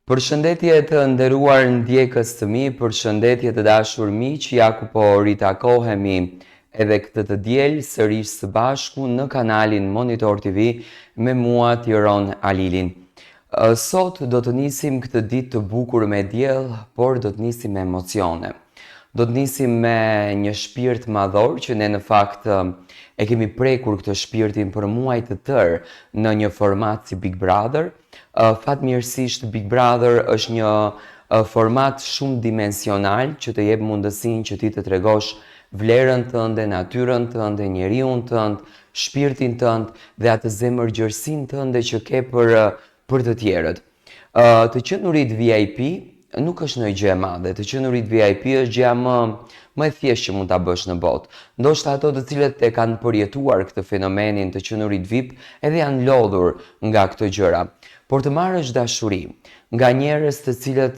Përshëndetje të nderuar ndjekës të mi, përshëndetje të dashur miq, ja ku po ritakohemi edhe këtë të diel sërish së bashku në kanalin Monitor TV me mua Tiron Alilin. Sot do të nisim këtë ditë të bukur me diell, por do të nisim me emocione. Do të nisim me një shpirt madhor që ne në fakt e kemi prekur këtë shpirtin për muaj të tërë në një format si Big Brother. Fatmirësisht Big Brother është një format shumë dimensional që të jep mundësinë që ti të tregosh vlerën tënde, natyrën tënde, njeriun tënd, shpirtin tënd dhe atë zemërgjërsinë tënde që ke për të tjerët. Të qenurit VIP nuk është ndonjë gjë e madhe, të qenurit VIP është gjëja më e thjeshtë që mund ta bësh në botë. Ndoshta ato të cilët e kanë përjetuar këtë fenomenin të qenurit VIP edhe janë lodhur nga këto gjëra. Por të marrësh dashuri nga njerëz të cilët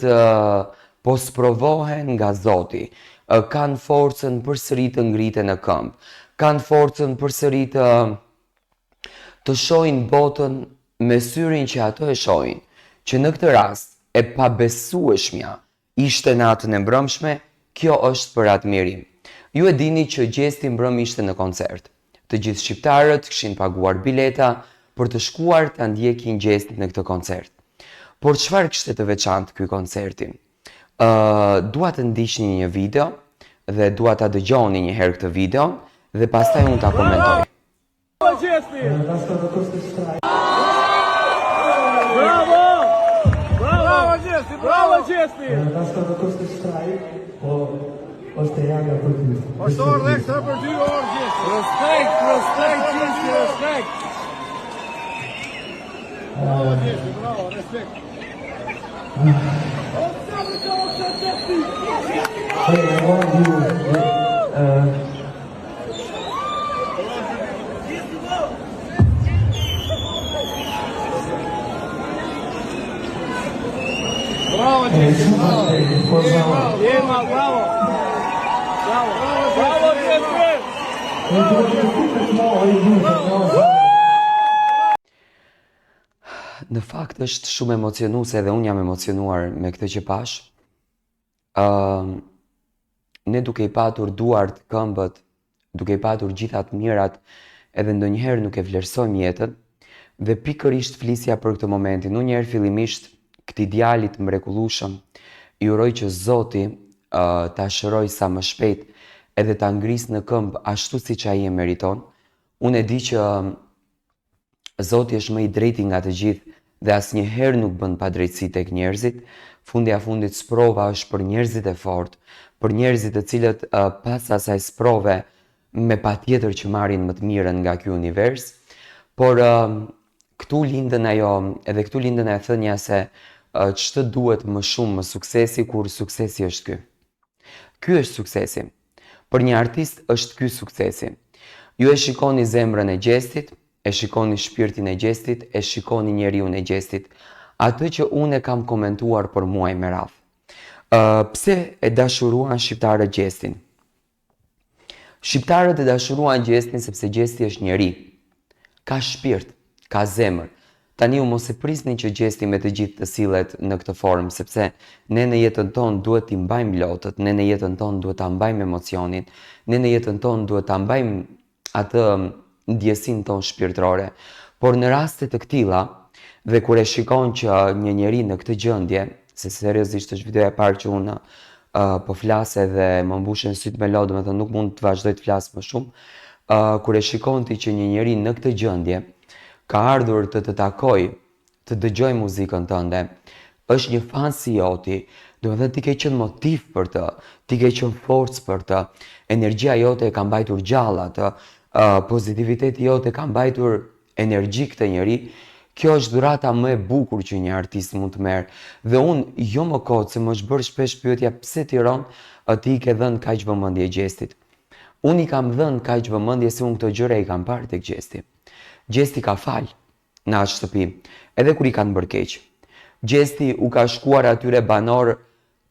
po sprovohen nga Zoti, kanë forcën përsëri të ngriten në këmbë, kanë forcën përsëri të shohin botën me syrin që ato e shohin, që në këtë rast e pabesueshmja ishte natën e mbrëmshme, kjo është për admirim. Ju e dini që Gjesti mbrëm ishte në koncert. Të gjithë shqiptarët kishin paguar bileta për të shkuar ta ndjekin Gjestin në këtë koncert. Por çfarë kishte të veçantë ky koncerti? Dua të ndiqni një video dhe dua ta dëgjoni një herë këtë video dhe pastaj unë ta komentoj. Bravo Gjesti! Bravo! Bravo Gjesti! Bravo Gjesti! Është orë dhe ekstra për 2 orë Gjesti. Respekt Gjesti, respekt. Bravo Gjesti, bravo, respekt. Bravo Gjesti, bravo. Jema, bravo. Bravo Gjesti. Në fakt është shumë emocionuese dhe unë jam emocionuar me këtë që pash. Ne duke i patur duart, këmbët, duke i patur gjithat mirat, edhe ndonjëherë nuk e vlerësojmë jetën, dhe pikërisht flisja për këtë momentin. Unë njerë fillimisht këtij djalit mrekullueshëm i uroj që Zoti ta shëroj sa më shpejt edhe ta ngris në këmbë ashtu siç ai e meriton. Unë e di që Zoti është më i drejti nga të gjithë dhe asnjëherë nuk bën padrejtësi tek njerëzit. Fundja fundit sprova është për njerëzit e fortë, për njerëzit të cilët pas asaj sprove me patjetër që marrin më të mirën nga ky univers. Por këtu lindën ajo thënia se ç'të duhet më shumë më suksesi kur suksesi është ky. Ky është suksesi. Për një artist është ky suksesi. Ju e shikoni zemrën e Gjestit, e shikoni shpirtin e Gjestit, e shikoni njeriun e Gjestit. Atë që unë e kam komentuar për muaj me radhë. Pse e dashuruan shqiptarët Gjestin? Shqiptarët e dashuruan Gjestin sepse Gjesti është njeri. Ka shpirt, ka zemër. Tani u mos e prisni që Gjesti me të gjithë të sillet në këtë formë, sepse ne në jetën tonë duhet t'i mbajmë lotët, ne në jetën tonë duhet ta mbajmë emocionin, ne në jetën tonë duhet ta mbajmë atë ndjesinë tonë shpirtërore. Por në raste të këtilla, dhe kur e shikon që një njeri në këtë gjendje, se seriozisht është videoja e parë që unë po flas dhe më mbushen syt me lodë, domethënë nuk mund të vazhdoj të flas më shumë. Kur e shikon ti që një njeri në këtë gjendje ka ardhur të takoj, të dëgjoj muzikën tënde, është një fan si joti, domethënë ti ke qenë motiv për të, ti ke qenë forcë për të, energjia jote e ka mbajtur gjallë atë, pozitiviteti jote ka mbajtur energjik të njeri. Kjo është dhurata më e bukur që një artist mund të merr. Dhe unë jo më kot se më është bërë shpesh pyetja pse Tiron ti i ke dhënë kaq vëmendje Gjestit. Unë i kam dhënë kaq vëmendje se unë këto gjëra i kam parë tek Gjesti. Gjesti ka fal në atë shtëpi, edhe kur i kanë bërë keq. Gjesti u ka shkuar atyre banor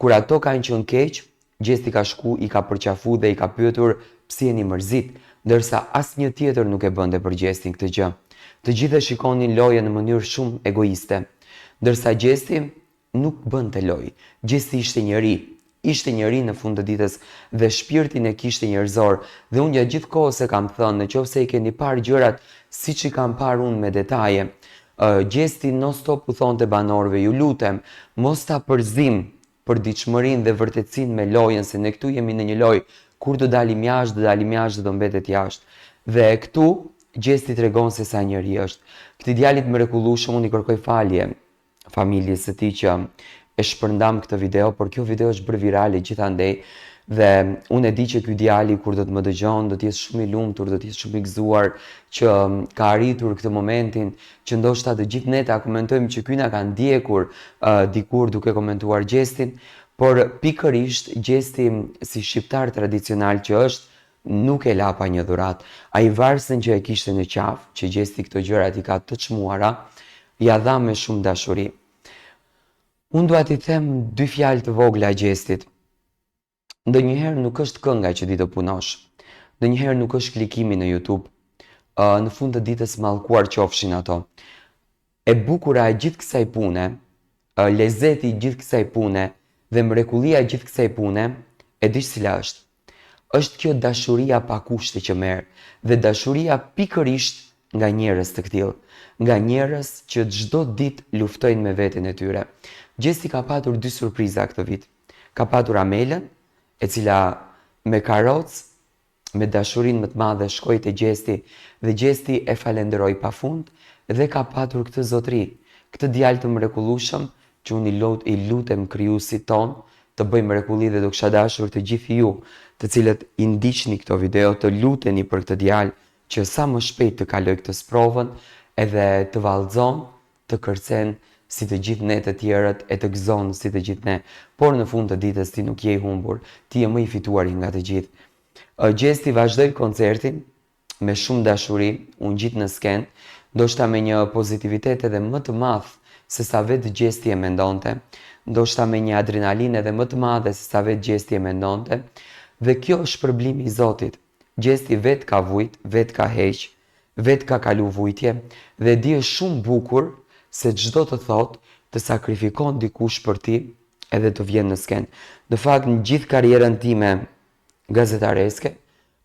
kur ato kanë qenë keq, Gjesti ka shku, i ka përqafu dhe i ka pyetur pse jeni mërzit, ndërsa asnjë tjetër nuk e bënte për Gjestin këtë gjë. Të gjithë shikonin lojën në mënyrë shumë egoiste, ndërsa Gjesti nuk bënte lojë. Gjesti ishte njëri në fund të ditës dhe shpirtin e kishte njerëzor dhe unë gjatë gjithë kohës e kam thënë, nëse i keni parë gjërat siç i kam parë unë me detaje, Gjesti non stop u thonte banorëve, ju lutem, mos ta përzim për ditëshmërinë dhe vërtetësinë me lojën, se ne këtu jemi në një lojë, kur do dalim jashtë dhe do mbetet jashtë. Dhe këtu Gjesti tregon se sa njeri është. Këtij djalit mrekullueshëm unë i kërkoj falje familjes së tij që e shpërndam këtë video, por kjo video është bërë virale gjithandej dhe unë e di që ky djali kur do të më dëgjon do të jetë shumë i lumtur, do të jetë shumë i gëzuar që ka arritur këtë momentin që ndoshta të gjithë ne ta komentojmë që ky na ka ndjekur dikur duke komentuar Gjestin, por pikërisht Gjesti si shqiptar tradicional që është nuk e la pa një dhuratë. Ai varsën që e kishte në qafë, që Gjesti këto gjërat i ka të çmuara, ja dha me shumë dashuri. Unë dua t'i them 2 fjalë të vogla Gjestit. Ndonjëherë nuk është kënga që di të punosh. Ndonjëherë nuk është klikimi në YouTube. Në fund të ditës mallkuar qofshin ato. E bukura e gjithë kësaj pune, lezeti i gjithë kësaj pune dhe mrekullia e gjithë kësaj pune, e dish cila është? Është kjo dashuria pa kushte që merr dhe dashuria pikërisht nga njerëz të tillë, nga njerëz që çdo ditë luftojnë me veten e tyre. Gjesti ka patur 2 surpriza këtë vit. Ka patur Amelën, e cila me karrocë, me dashurinë më të madhe shkoi te Gjesti dhe Gjesti e falenderoi pafund dhe ka patur këtë zotëri, këtë djalë të mrekullueshëm që unë i lutem krijuesit ton të bëjmë mrekulli dhe do kisha dashur të gjithë ju, të cilët i ndiqni këto video, të luteni për këtë djalë që sa më shpejt të kaloj këtë sprovën edhe të vallëzon, të kërcen si të gjithë ne të tjerët e të gëzon si të gjithë ne, por në fund të ditës ti nuk je i humbur, ti je më i fituari nga të gjithë. Gjesti vazhdoi koncertin me shumë dashuri, unë gjithë në skenë, ndoshta me një pozitivitet edhe më të madh se sa vetë Gjesti e mendonte, ndoshta me një adrenalinë edhe më të madhe se sa vetë Gjesti e mendonte, dhe kjo është shpërblimi i Zotit. Gjesti vetë ka vujt, vetë ka heq, vetë ka kalu vujtje dhe di është shumë bukur se çdo të thot të sakrifikon dikush për ti edhe të vjen në skenë. Në fakt në gjithë karrierën time gazetareske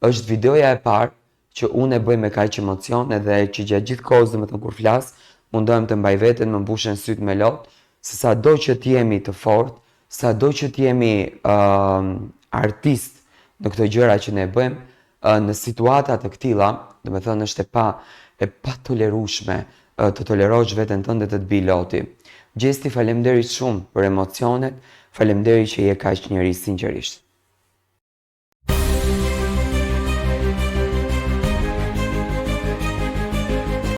është videoja e parë që unë e bëj me kaq emocion edhe që gjatë gjithë kohës domethënë kur flas mundohem të mbaj veten, më mbushen syt me lot, se sado që t'jemi të fortë, sado që t'jemi artist në këto gjëra që ne bëjmë, në situata të këtilla, domethënë është e pa tolerueshme të tolerosh veten tënde të bëj loti. Gjesti, faleminderit shumë për emocionet, faleminderit që je kaq njerëz sinqerisht.